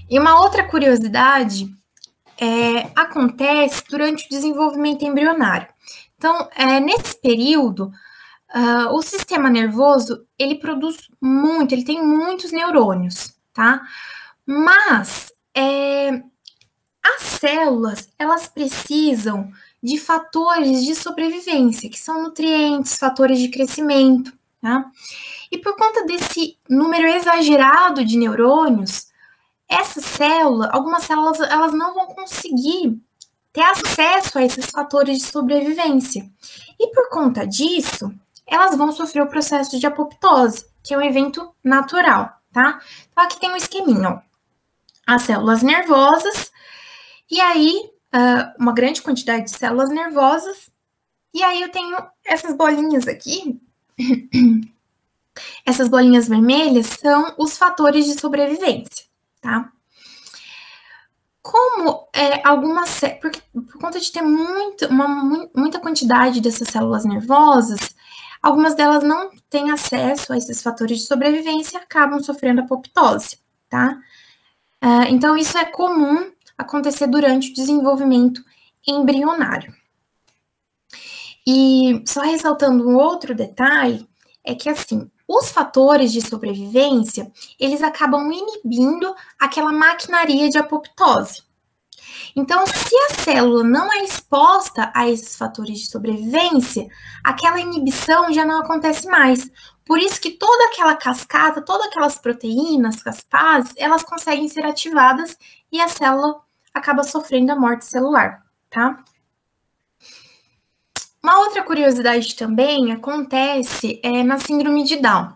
E uma outra curiosidade acontece durante o desenvolvimento embrionário. Então, nesse período, o sistema nervoso, ele produz muito, ele tem muitos neurônios, tá? Mas as células, elas precisam de fatores de sobrevivência, que são nutrientes, fatores de crescimento, tá? E por conta desse número exagerado de neurônios, algumas células, elas não vão conseguir ter acesso a esses fatores de sobrevivência. E por conta disso, elas vão sofrer o processo de apoptose, que é um evento natural, tá? Então, aqui tem um esqueminha, ó. As células nervosas, e aí, uma grande quantidade de células nervosas, e aí eu tenho essas bolinhas aqui. Essas bolinhas vermelhas são os fatores de sobrevivência, tá? Como por conta de ter muita quantidade dessas células nervosas, algumas delas não têm acesso a esses fatores de sobrevivência e acabam sofrendo apoptose, tá? Então, isso é comum acontecer durante o desenvolvimento embrionário. E só ressaltando um outro detalhe, é que assim, os fatores de sobrevivência, eles acabam inibindo aquela maquinaria de apoptose. Então, se a célula não é exposta a esses fatores de sobrevivência, aquela inibição já não acontece mais. Por isso que toda aquela cascata, todas aquelas proteínas, caspases, elas conseguem ser ativadas e a célula acaba sofrendo a morte celular, tá? Uma outra curiosidade também acontece na síndrome de Down.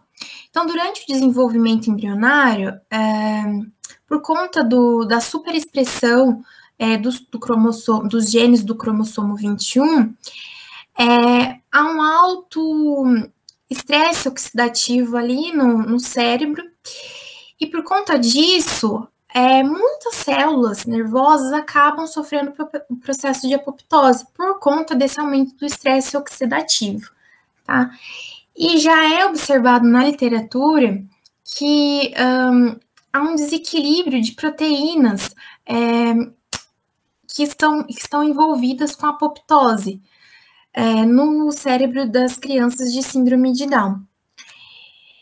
Então, durante o desenvolvimento embrionário, por conta da superexpressão dos genes do cromossomo 21, há um alto estresse oxidativo ali no cérebro, e por conta disso, muitas células nervosas acabam sofrendo o processo de apoptose por conta desse aumento do estresse oxidativo, tá? E já é observado na literatura que há um desequilíbrio de proteínas que estão envolvidas com a apoptose no cérebro das crianças de síndrome de Down.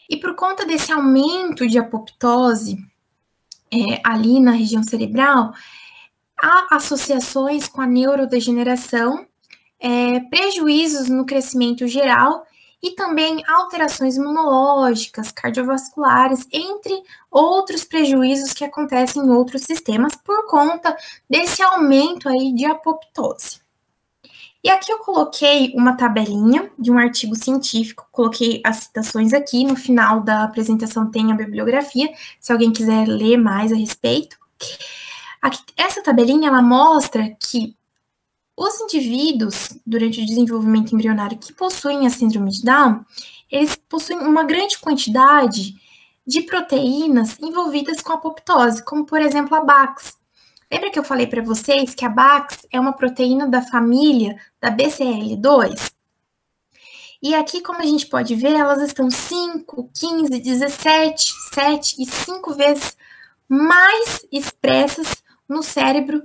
E por conta desse aumento de apoptose ali na região cerebral, há associações com a neurodegeneração, prejuízos no crescimento geral e também alterações imunológicas, cardiovasculares, entre outros prejuízos que acontecem em outros sistemas por conta desse aumento aí de apoptose. E aqui eu coloquei uma tabelinha de um artigo científico, coloquei as citações aqui, no final da apresentação tem a bibliografia, se alguém quiser ler mais a respeito. Aqui, essa tabelinha, ela mostra que os indivíduos, durante o desenvolvimento embrionário que possuem a síndrome de Down, eles possuem uma grande quantidade de proteínas envolvidas com a apoptose, como, por exemplo, a BAX. Lembra que eu falei para vocês que a BAX é uma proteína da família da BCL2? E aqui, como a gente pode ver, elas estão 5, 15, 17, 7 e 5 vezes mais expressas no cérebro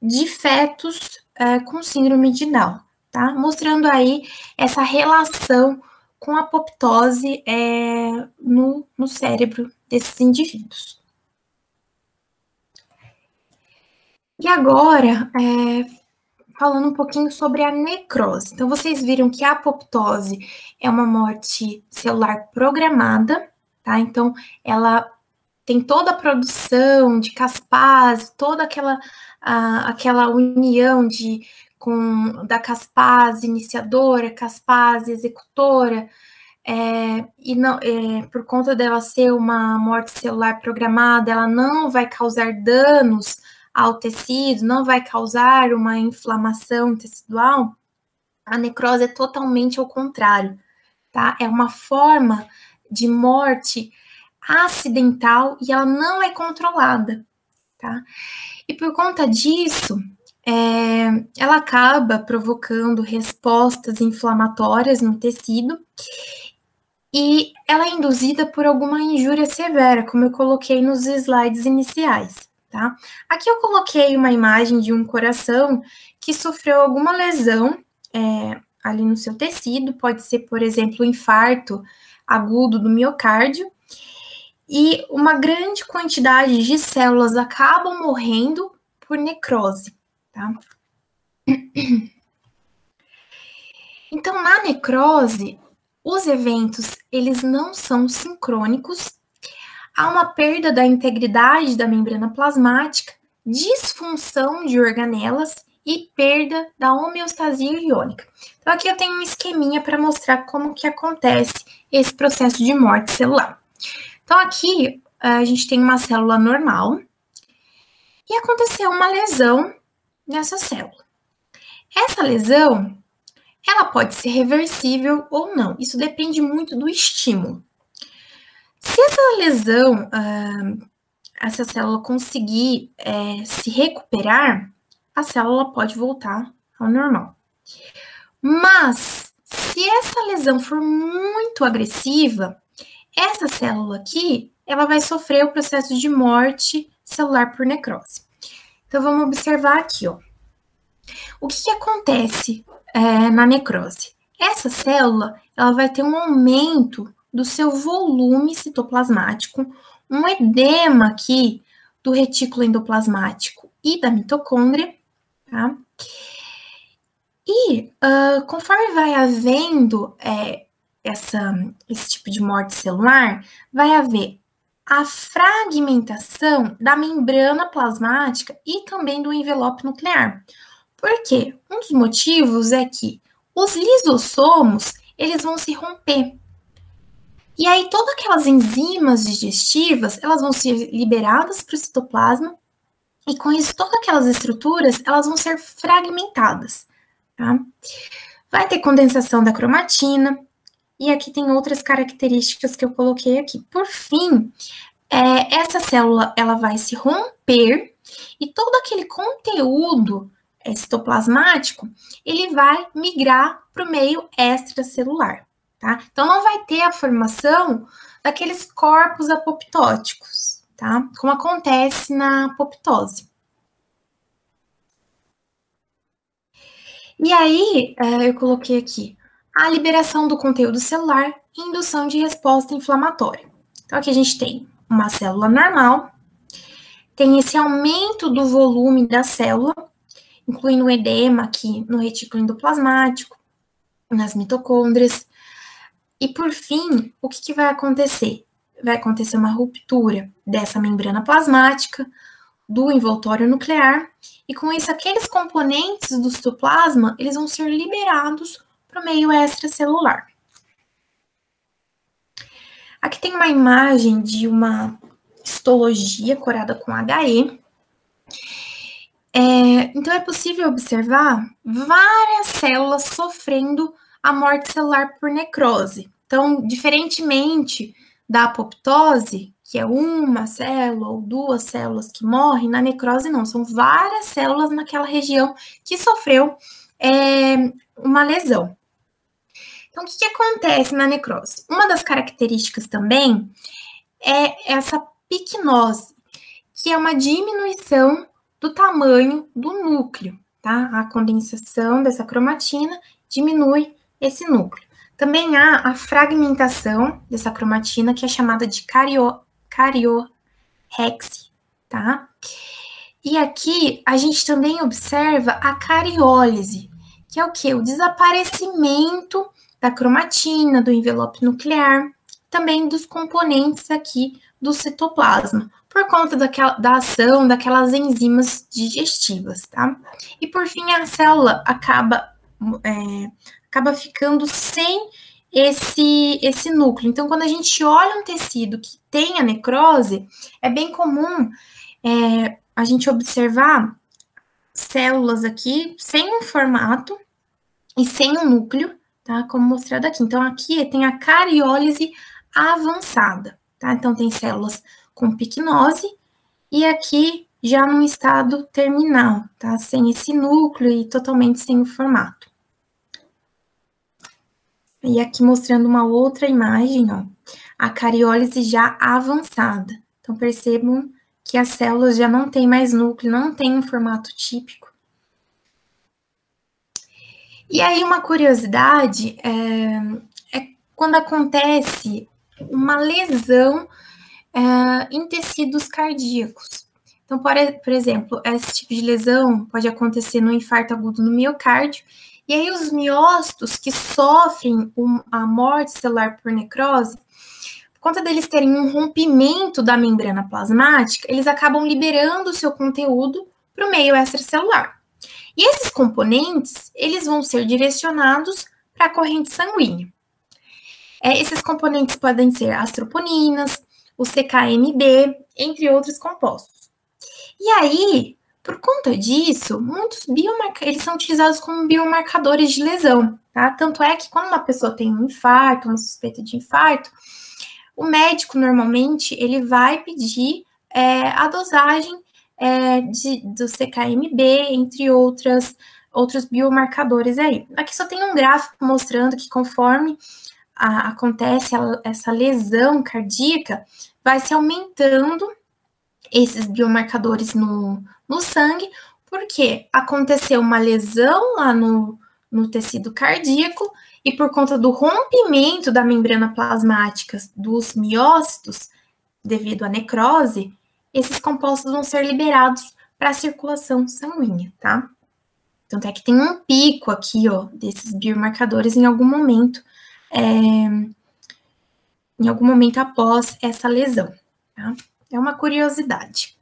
de fetos com síndrome de Down, tá? Mostrando aí essa relação com a apoptose no cérebro desses indivíduos. E agora, falando um pouquinho sobre a necrose. Então, vocês viram que a apoptose é uma morte celular programada, tá? Então, ela tem toda a produção de caspase, toda aquela união da caspase iniciadora, caspase executora, por conta dela ser uma morte celular programada, ela não vai causar danos ao tecido, não vai causar uma inflamação tecidual. A necrose é totalmente ao contrário, tá? É uma forma de morte acidental e ela não é controlada, tá? E por conta disso, ela acaba provocando respostas inflamatórias no tecido e ela é induzida por alguma injúria severa, como eu coloquei nos slides iniciais, tá? Aqui eu coloquei uma imagem de um coração que sofreu alguma lesão ali no seu tecido, pode ser, por exemplo, um infarto agudo do miocárdio, e uma grande quantidade de células acabam morrendo por necrose, tá? Então, na necrose, os eventos, eles não são sincrônicos, há uma perda da integridade da membrana plasmática, disfunção de organelas e perda da homeostasia iônica. Então, aqui eu tenho um esqueminha para mostrar como que acontece esse processo de morte celular. Então, aqui a gente tem uma célula normal e aconteceu uma lesão nessa célula. Essa lesão, ela pode ser reversível ou não. Isso depende muito do estímulo. Se essa lesão, essa célula conseguir se recuperar, a célula pode voltar ao normal. Mas, se essa lesão for muito agressiva, essa célula aqui, ela vai sofrer o processo de morte celular por necrose. Então, vamos observar aqui, ó. O que acontece na necrose? Essa célula, ela vai ter um aumento do seu volume citoplasmático, um edema aqui do retículo endoplasmático e da mitocôndria, tá? E conforme vai havendo esse tipo de morte celular, vai haver a fragmentação da membrana plasmática e também do envelope nuclear. Por quê? Um dos motivos é que os lisossomos, eles vão se romper. E aí, todas aquelas enzimas digestivas, elas vão ser liberadas para o citoplasma, e com isso, todas aquelas estruturas, elas vão ser fragmentadas, tá? Vai ter condensação da cromatina, e aqui tem outras características que eu coloquei aqui. Por fim, essa célula, ela vai se romper, e todo aquele conteúdo citoplasmático, ele vai migrar para o meio extracelular, tá? Então, não vai ter a formação daqueles corpos apoptóticos, tá? Como acontece na apoptose. E aí, eu coloquei aqui a liberação do conteúdo celular e indução de resposta inflamatória. Então, aqui a gente tem uma célula normal, tem esse aumento do volume da célula, incluindo o edema aqui no retículo endoplasmático, nas mitocôndrias. E, por fim, o que vai acontecer? Vai acontecer uma ruptura dessa membrana plasmática, do envoltório nuclear, e com isso, aqueles componentes do citoplasma, eles vão ser liberados para o meio extracelular. Aqui tem uma imagem de uma histologia corada com HE. Então, é possível observar várias células sofrendo a morte celular por necrose. Então, diferentemente da apoptose, que é uma célula ou duas células que morrem, na necrose não, são várias células naquela região que sofreu uma lesão. Então, o que acontece na necrose? Uma das características também é essa picnose, que é uma diminuição do tamanho do núcleo, tá? A condensação dessa cromatina diminui esse núcleo. Também há a fragmentação dessa cromatina, que é chamada de cariorrexia, tá? E aqui a gente também observa a cariólise, que é o quê? O desaparecimento da cromatina, do envelope nuclear, também dos componentes aqui do citoplasma, por conta da ação daquelas enzimas digestivas, tá? E por fim, a célula acaba ficando sem esse núcleo. Então, quando a gente olha um tecido que tem a necrose, é bem comum a gente observar células aqui sem um formato e sem um núcleo, tá? Como mostrado aqui. Então, aqui tem a cariólise avançada, tá? Então, tem células com picnose e aqui já num estado terminal, tá? Sem esse núcleo e totalmente sem o formato. E aqui mostrando uma outra imagem, ó, a cariólise já avançada. Então, percebam que as células já não têm mais núcleo, não tem um formato típico. E aí, uma curiosidade é quando acontece uma lesão em tecidos cardíacos. Então, por exemplo, esse tipo de lesão pode acontecer no infarto agudo no miocárdio, e aí os miócitos que sofrem a morte celular por necrose, por conta deles terem um rompimento da membrana plasmática, eles acabam liberando o seu conteúdo para o meio extracelular. E esses componentes, eles vão ser direcionados para a corrente sanguínea. Esses componentes podem ser as troponinas, o CKMB, entre outros compostos. E aí, por conta disso, muitos eles são utilizados como biomarcadores de lesão, tá? Tanto é que quando uma pessoa tem um infarto, uma suspeita de infarto, o médico, normalmente, ele vai pedir a dosagem do CKMB, entre outros biomarcadores aí. Aqui só tem um gráfico mostrando que conforme acontece essa lesão cardíaca, vai se aumentando esses biomarcadores no sangue, porque aconteceu uma lesão lá no tecido cardíaco, e por conta do rompimento da membrana plasmática dos miócitos, devido à necrose, esses compostos vão ser liberados para a circulação sanguínea, tá? Tanto é que tem um pico aqui, ó, desses biomarcadores em algum momento após essa lesão, tá? É uma curiosidade.